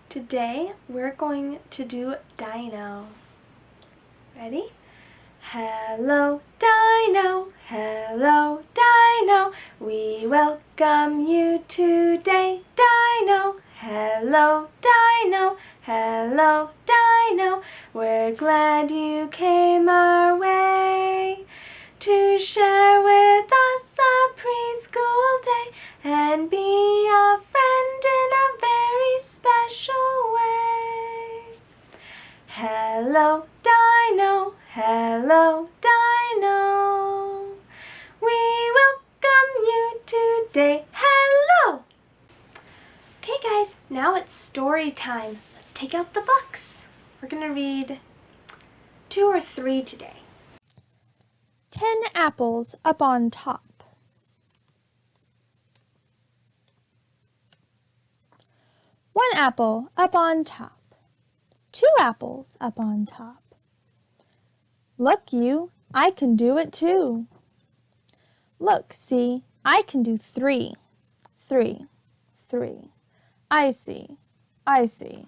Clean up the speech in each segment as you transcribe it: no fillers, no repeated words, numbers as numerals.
Today we're going to do Dino. Ready? Hello, Dino. Hello, Dino. We welcome you today, Dino. Hello, Dino. Hello, Dino. We're glad you came our way to share with us a preschool day and be a friend in a very special way. Hello, Dino. Hello, Dino. We welcome you today. Hello! Okay, guys, now it's story time. Let's take out the books. We're going to read 2 or 3 today. 10 apples up on top. 1 apple up on top. 2 apples up on top. Look you, I can do it too. Look, see, I can do 3. 3, 3. I see, I see.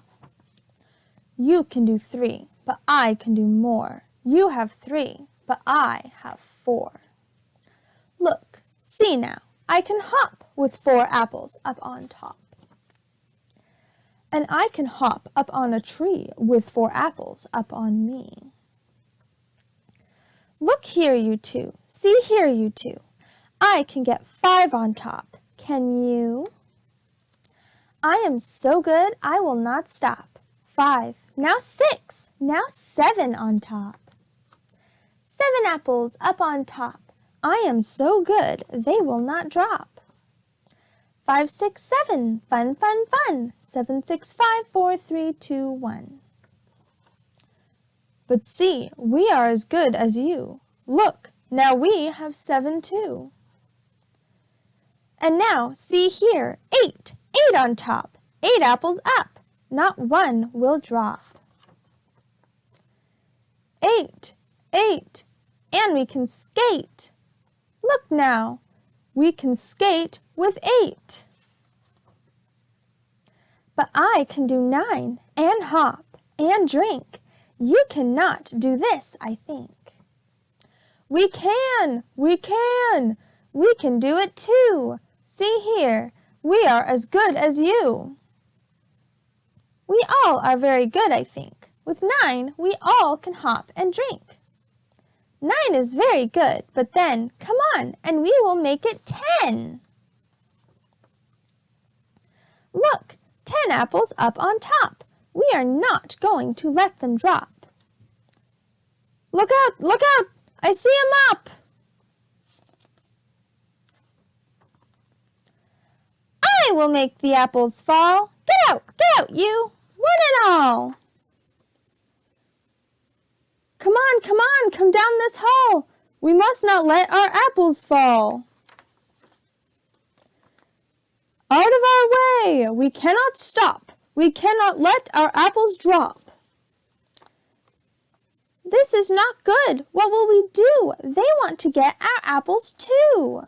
You can do 3, but I can do more. You have 3, but I have 4. Look, see now, I can hop with 4 apples up on top. And I can hop up on a tree with 4 apples up on me. Look here, you two. See here, you two. I can get 5 on top. Can you? I am so good, I will not stop. 5, now 6, now 7 on top. 7 apples up on top. I am so good, they will not drop. 5, 6, 7, fun, fun, fun. 7, 6, 5, 4, 3, 2, 1. But see, we are as good as you. Look, now we have 7 too. And now, see here, 8, 8 on top. 8 apples up, not 1 will drop. 8, 8, and we can skate. Look now, we can skate with 8. But I can do 9 and hop and drink. You cannot do this, I think. We can, we can. We can do it too. See here, we are as good as you. We all are very good, I think. With 9, we all can hop and drink. 9 is very good, but then, come on, and we will make it 10. Look, 10 apples up on top. We are not going to let them drop. Look out, I see 'em up. I will make the apples fall. Get out, you, one and all. Come on, come down this hall. We must not let our apples fall. Out of our way, we cannot stop. We cannot let our apples drop. This is not good. What will we do? They want to get our apples too.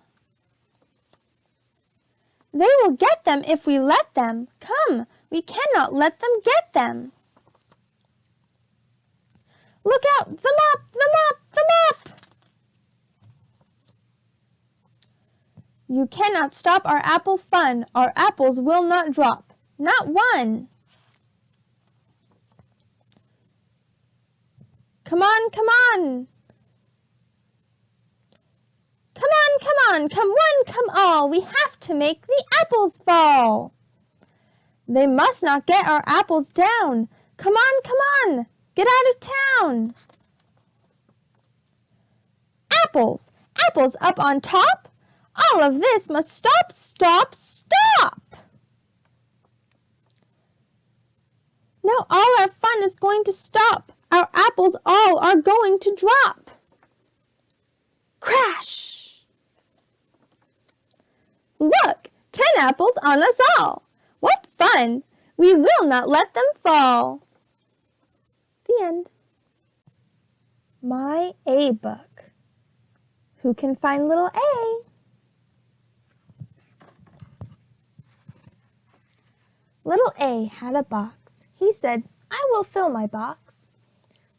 They will get them if we let them. Come, we cannot let them get them. Look out, them up, them up, them up. You cannot stop our apple fun. Our apples will not drop. Not one. Come on, come on. Come on, come on, come one, come all. We have to make the apples fall. They must not get our apples down. Come on, come on. Get out of town. Apples, apples up on top. All of this must stop, stop, stop. Now all our fun is going to stop. Our apples all are going to drop. Crash! Look, 10 apples on us all. What fun! We will not let them fall. The end. My A book. Who can find little A? Little A had a box He said, "I will fill my box."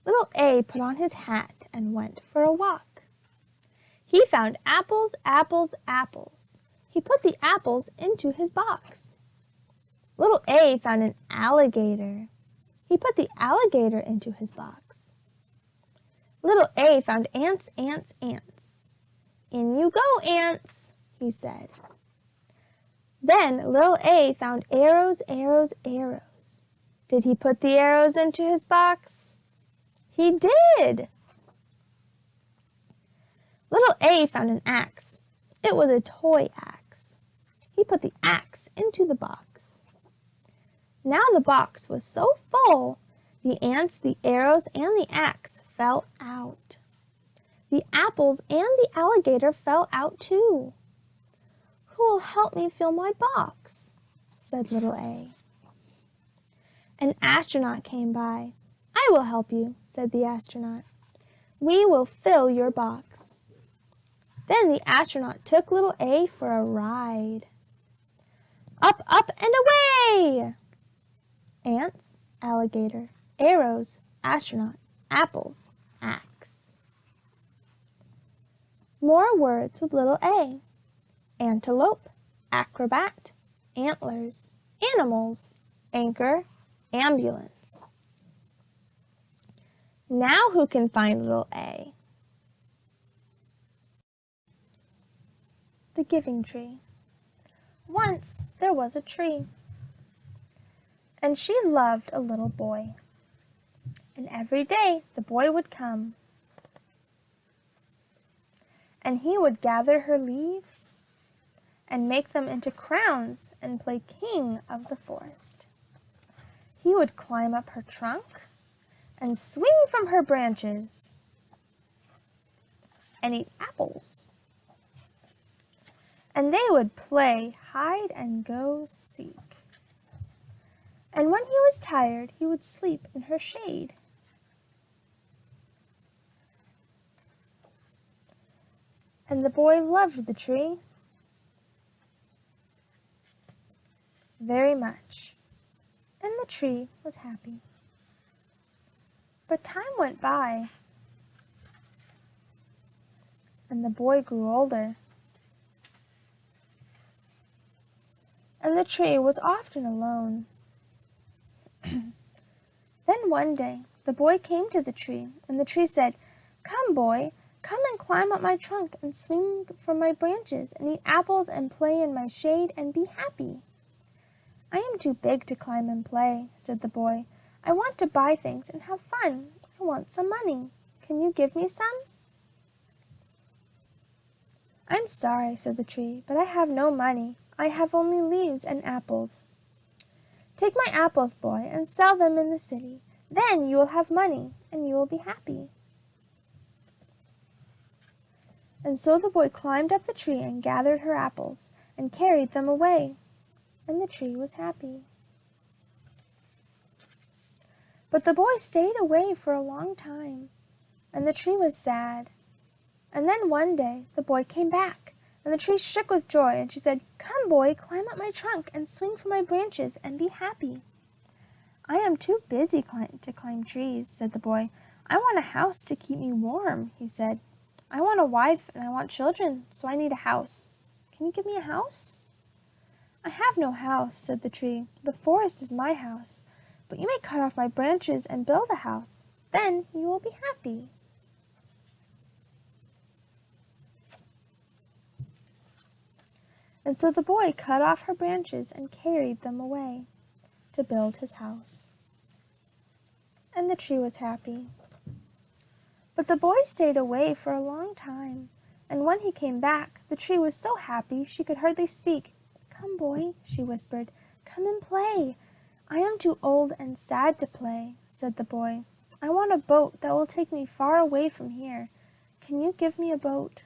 Little A put on his hat and went for a walk. He found apples, apples, apples. He put the apples into his box. Little A found an alligator. He put the alligator into his box. Little A found ants, ants, ants. "In you go, ants," he said. Then little A found arrows, arrows, arrows. Did he put the arrows into his box? He did! Little A found an axe. It was a toy axe. He put the axe into the box. Now the box was so full, the ants, the arrows, and the axe fell out. The apples and the alligator fell out too. "Who will help me fill my box?" said little A. An astronaut came by. "I will help you," said the astronaut. "We will fill your box." Then the astronaut took little A for a ride. Up, up, and away! Ants, alligator, arrows, astronaut, apples, axe. More words with little A. Antelope, acrobat, antlers, animals, anchor, ambulance. Now who can find little A? The Giving Tree. Once there was a tree, and she loved a little boy. And every day the boy would come, and he would gather her leaves and make them into crowns and play king of the forest. He would climb up her trunk and swing from her branches and eat apples. And they would play hide and go seek. And when he was tired, he would sleep in her shade. And the boy loved the tree very much, and the tree was happy. But time went by, and the boy grew older, and the tree was often alone. Then one day, the boy came to the tree, and the tree said, "Come, boy, come and climb up my trunk and swing from my branches and eat apples and play in my shade and be happy." "I am too big to climb and play," said the boy. "I want to buy things and have fun. I want some money. Can you give me some?" "I'm sorry," said the tree, "but I have no money. I have only leaves and apples." "Take my apples, boy, and sell them in the city. Then you will have money, and you will be happy." And so the boy climbed up the tree and gathered her apples and carried them away, and the tree was happy. But the boy stayed away for a long time, and the tree was sad. And then one day the boy came back, and the tree shook with joy, and she said, "Come, boy, climb up my trunk and swing from my branches and be happy." "I am too busy to climb trees," said the boy. "I want a house to keep me warm," he said. "I want a wife and I want children, so I need a house. Can you give me a house?" "I have no house," said the tree. "The forest is my house, but you may cut off my branches and build a house. Then you will be happy." And so the boy cut off her branches and carried them away to build his house. And the tree was happy. But the boy stayed away for a long time, and when he came back, the tree was so happy she could hardly speak. "Come, boy," she whispered, "come and play." "I am too old and sad to play," said the boy. "I want a boat that will take me far away from here. Can you give me a boat?"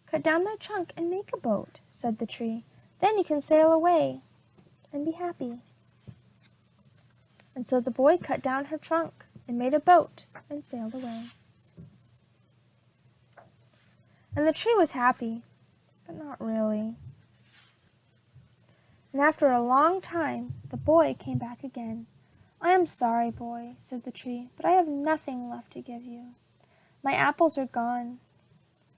"Cut down my trunk and make a boat," said the tree. "Then you can sail away and be happy." And so the boy cut down her trunk and made a boat and sailed away. And the tree was happy, but not really. And after a long time, the boy came back again. "I am sorry, boy," said the tree, "but I have nothing left to give you. My apples are gone."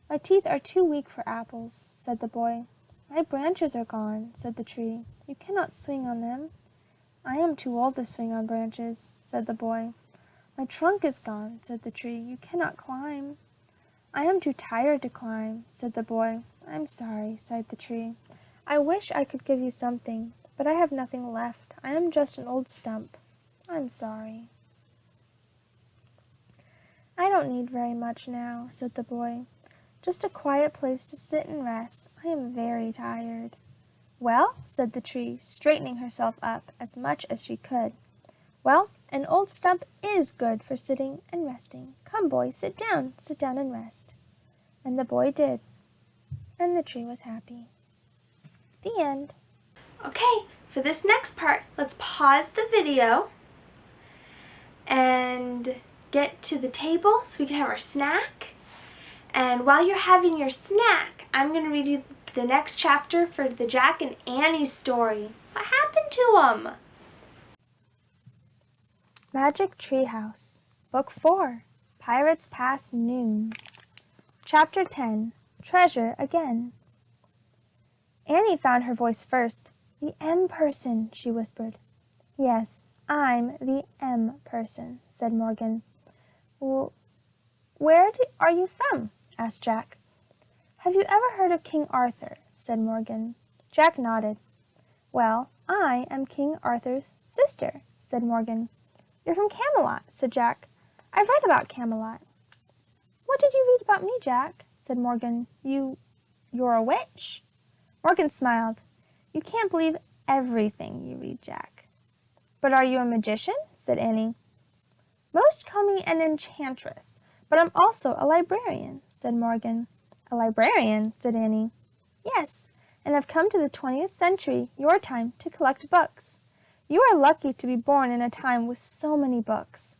"My teeth are too weak for apples," said the boy. "My branches are gone," said the tree. "You cannot swing on them." "I am too old to swing on branches," said the boy. "My trunk is gone," said the tree. "You cannot climb." "I am too tired to climb," said the boy. "I'm sorry," sighed the tree. "I wish I could give you something, but I have nothing left. I am just an old stump. I'm sorry." "I don't need very much now," said the boy. "Just a quiet place to sit and rest. I am very tired." "Well," said the tree, straightening herself up as much as she could. "Well, an old stump is good for sitting and resting. Come, boy, sit down and rest." And the boy did, and the tree was happy. The end. Okay, for this next part, let's pause the video and get to the table so we can have our snack. And while you're having your snack, I'm going to read you the next chapter for the Jack and Annie story. What happened to them? Magic Treehouse, Book 4, Pirates Past Noon. Chapter 10, Treasure Again. Annie found her voice first. "The M person," she whispered. "Yes, I'm the M person," said Morgan. "Where are you from?" asked Jack. "Have you ever heard of King Arthur?" said Morgan. Jack nodded. "Well, I am King Arthur's sister," said Morgan. "You're from Camelot," said Jack. "I've read about Camelot." "What did you read about me, Jack?" said Morgan. You're a witch?" Morgan smiled. "You can't believe everything you read, Jack." "But are you a magician?" said Annie. "Most call me an enchantress, but I'm also a librarian," said Morgan. "A librarian?" said Annie. "Yes, and I've come to the 20th century, your time, to collect books. You are lucky to be born in a time with so many books."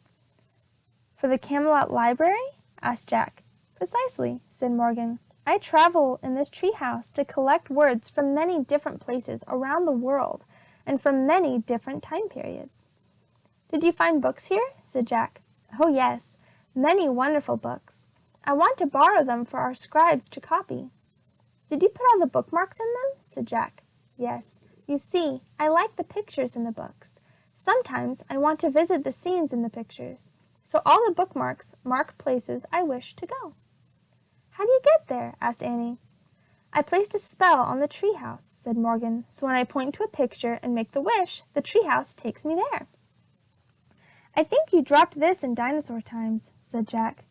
"For the Camelot Library?" asked Jack. "Precisely," said Morgan. "I travel in this treehouse to collect words from many different places around the world and from many different time periods." "Did you find books here?" said Jack. "Oh, yes, many wonderful books. I want to borrow them for our scribes to copy." "Did you put all the bookmarks in them?" said Jack. "Yes. You see, I like the pictures in the books. Sometimes I want to visit the scenes in the pictures, so all the bookmarks mark places I wish to go." "How do you get there?" asked Annie. "I placed a spell on the treehouse," said Morgan, "so when I point to a picture and make the wish, the treehouse takes me there." "I think you dropped this in dinosaur times," said Jack.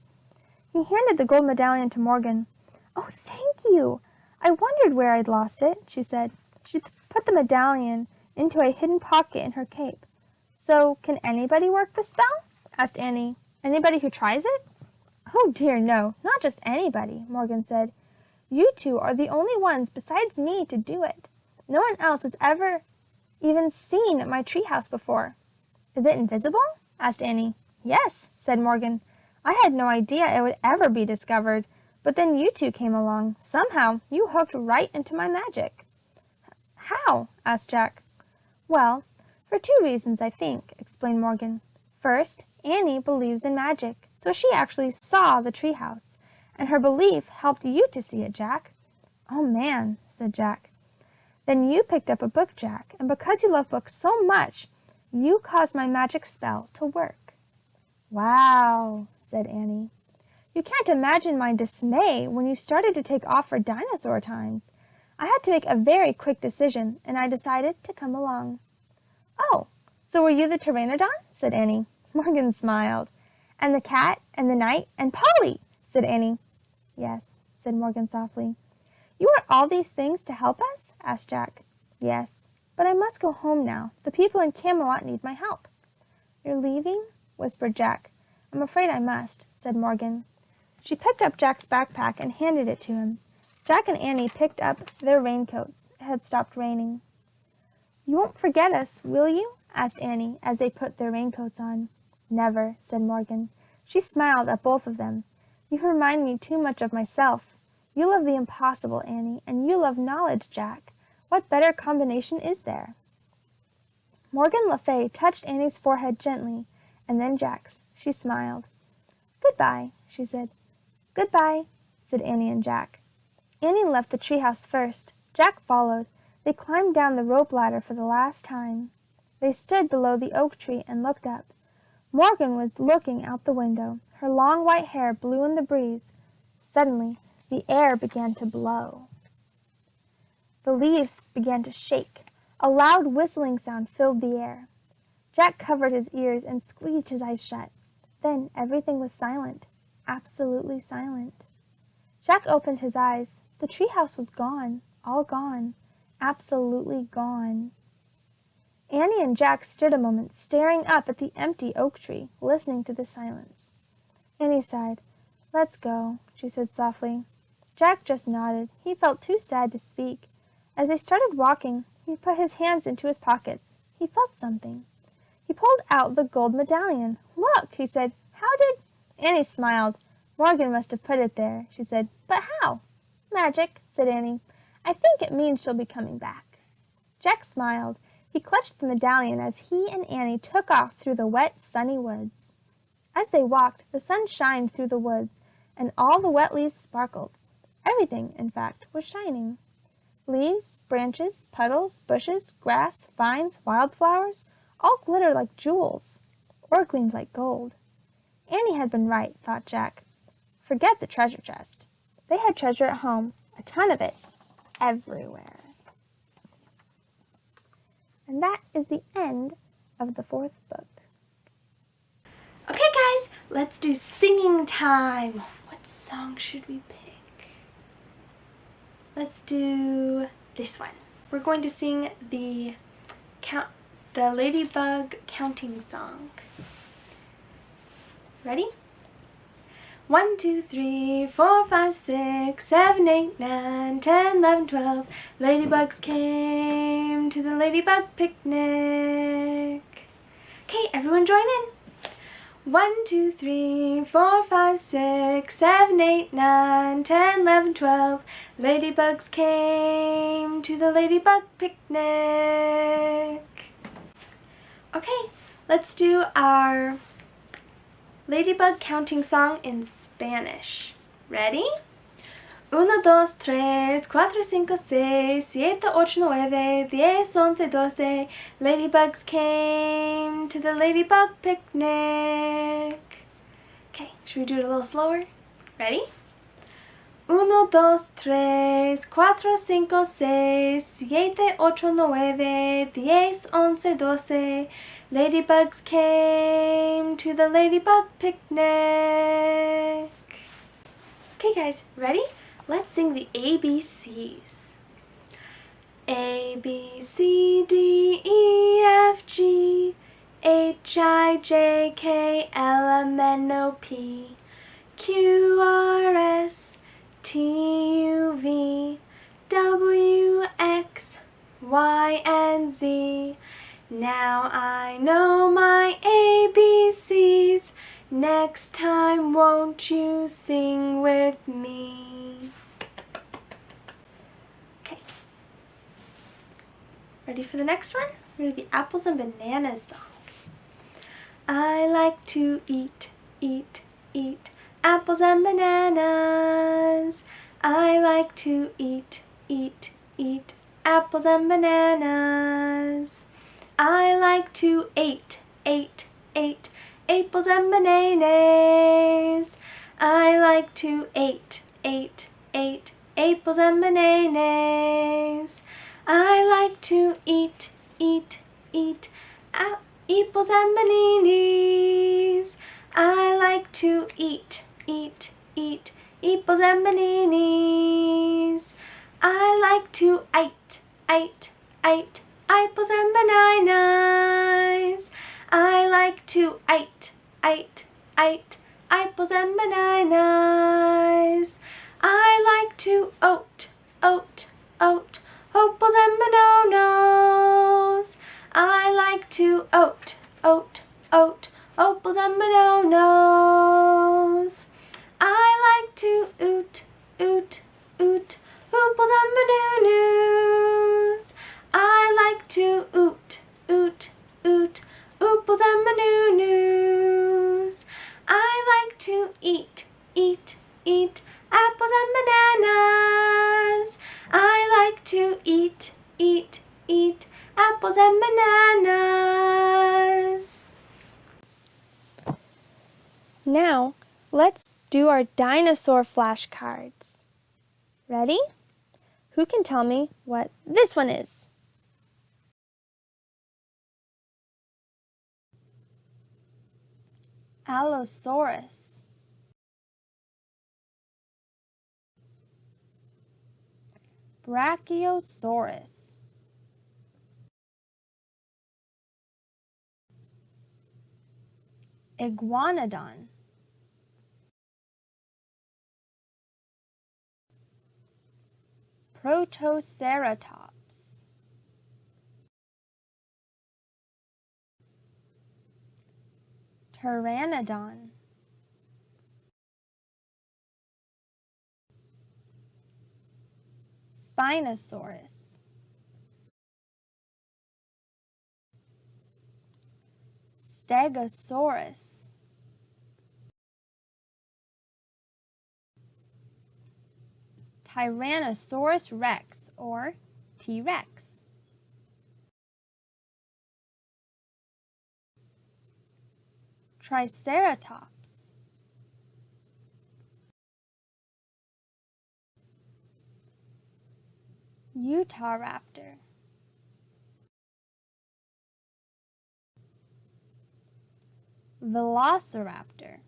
He handed the gold medallion to Morgan. "Oh, thank you! I wondered where I'd lost it," she said. She put the medallion into a hidden pocket in her cape. "So, can anybody work the spell?" asked Annie. "Anybody who tries it?" "Oh dear, no, not just anybody," Morgan said. "You two are the only ones besides me to do it. No one else has ever even seen my treehouse before." "Is it invisible?" asked Annie. "Yes," said Morgan. "I had no idea it would ever be discovered, but then you two came along. Somehow, you hooked right into my magic." "How?" asked Jack. "Well, for two reasons, I think," explained Morgan. "First, Annie believes in magic, so she actually saw the treehouse, and her belief helped you to see it, Jack." "Oh, man," said Jack. "Then you picked up a book, Jack, and because you love books so much, you caused my magic spell to work." "Wow," said Annie. "You can't imagine my dismay when you started to take off for dinosaur times. I had to make a very quick decision, and I decided to come along." "Oh, so were you the pteranodon?" said Annie. Morgan smiled. "And the cat, and the knight, and Polly," said Annie. "Yes," said Morgan softly. "You are all these things to help us?" asked Jack. "Yes, but I must go home now. The people in Camelot need my help." "You're leaving?" whispered Jack. "I'm afraid I must," said Morgan. She picked up Jack's backpack and handed it to him. Jack and Annie picked up their raincoats. It had stopped raining. "You won't forget us, will you?" asked Annie as they put their raincoats on. "Never," said Morgan. She smiled at both of them. "You remind me too much of myself. You love the impossible, Annie, and you love knowledge, Jack. What better combination is there?" Morgan Le Fay touched Annie's forehead gently, and then Jack's. She smiled. "Goodbye," she said. "Goodbye," said Annie and Jack. Annie left the treehouse first. Jack followed. They climbed down the rope ladder for the last time. They stood below the oak tree and looked up. Morgan was looking out the window. Her long white hair blew in the breeze. Suddenly, the air began to blow. The leaves began to shake. A loud whistling sound filled the air. Jack covered his ears and squeezed his eyes shut. Then everything was silent, absolutely silent. Jack opened his eyes. The treehouse was gone, all gone, absolutely gone. Annie and Jack stood a moment, staring up at the empty oak tree, listening to the silence. Annie sighed. "Let's go," she said softly. Jack just nodded. He felt too sad to speak. As they started walking, he put his hands into his pockets. He felt something. He pulled out the gold medallion. "Look," he said. "How did—" Annie smiled. "Morgan must have put it there," she said. "But how?" "Magic," said Annie. "I think it means she'll be coming back." Jack smiled. He clutched the medallion as he and Annie took off through the wet, sunny woods. As they walked, the sun shined through the woods, and all the wet leaves sparkled. Everything, in fact, was shining. Leaves, branches, puddles, bushes, grass, vines, wildflowers, all glittered like jewels, or gleamed like gold. Annie had been right, thought Jack. Forget the treasure chest. They had treasure at home, a ton of it, everywhere. And that is the end of the 4th book. Okay, guys, let's do singing time. What song should we pick? Let's do this one. We're going to sing the ladybug counting song. Ready? 1, 2, 3, 4, 5, 6, 7, 8, 9, 10, 11, 12. Ladybugs came to the ladybug picnic. Okay, everyone join in. 1, 2, 3, 4, 5, 6, 7, 8, 9, 10, 11, 12. Ladybugs came to the ladybug picnic. Okay, let's do our ladybug counting song in Spanish. Ready? 1, 2, 3, 4, 5, 6, 7, 8, 9, 10, 11, 12. Ladybugs came to the ladybug picnic. Okay, should we do it a little slower? Ready? 1, 2, 3, 4, 5, 6, 7, 8, 9, 10, 11, 12. Ladybugs came to the ladybug picnic. Okay, guys, ready? Let's sing the ABCs. A, B, C, D, E, F, G, H, I, J, K, L, M, N, O, P, Q, R, S, T, U, V, W, X, Y, and Z. Now I know my ABCs. Next time, won't you sing with me? Okay. Ready for the next one? We're going to do the apples and bananas song. I like to eat, eat, eat apples and bananas. I like to eat, eat, eat apples and bananas. I like to eat, eat, eat apples and bananas. I like to eat, eat, eat apples and bananas. I like to eat, eat, eat apples and bananas. I like to eat, eat, eat apples and bananas. I like to eat, eat, eat apples and bananas. I like to eat, eat, eat apples and bananas. I like to oat, oat, oat apples and bananas. I like to oat, oat, oat apples and bananas. I like to oot, oot, oot apples and bananas. I like to oot, oot, oot, ooples and manoo-noos. I like to eat, eat, eat apples and bananas. I like to eat, eat, eat apples and bananas. Now, let's do our dinosaur flashcards. Ready? Who can tell me what this one is? Allosaurus. Brachiosaurus. Iguanodon. Protoceratops. Pteranodon. Spinosaurus. Stegosaurus. Tyrannosaurus rex or T-Rex. Triceratops. Utahraptor. Velociraptor.